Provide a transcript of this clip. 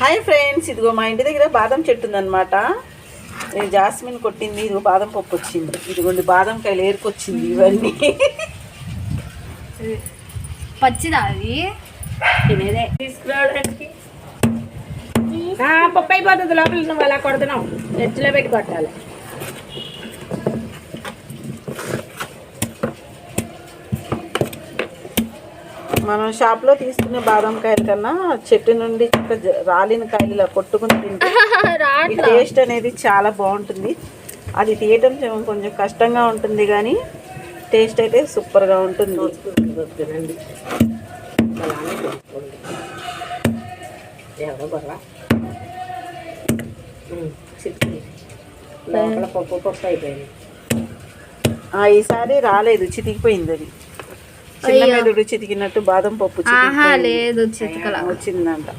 Hi friends, ఇదిగో మా ఇంటి దగ్గర బాదం చెట్టు ఉందన్నమాట. జాస్మిన్ కొట్టింది, ఇదిగో బాదం పప్పు వచ్చింది. ఇదిగోండి బాదం కాయలు ఏరుకొచ్చింది. ఇవన్నీ పచ్చిదా అది తినేదే. తీసుకురావడానికి పప్పు అయిపోతుంది. లోపల నువ్వు అలా కొడుతున్నావు, ఎడ్జ్లో పెట్టి కొట్టాలి. మనం షాప్లో తీసుకునే బాదం కాయల కన్నా చెట్టు నుండి రాలిన కాయలు ఇలా కొట్టుకుని తింటే ఈ టేస్ట్ అనేది చాలా బాగుంటుంది. అది తీయటం కొంచెం కష్టంగా ఉంటుంది, కానీ టేస్ట్ అయితే సూపర్గా ఉంటుంది. ఎవరో బర్రా లోపల పప్పు అయిపోయింది. ఈసారి రాలేదు, చితికిపోయింది. అది చిన్న మెదడు చితికినట్టు బాదం పప్పు లేదు, వచ్చిందంట.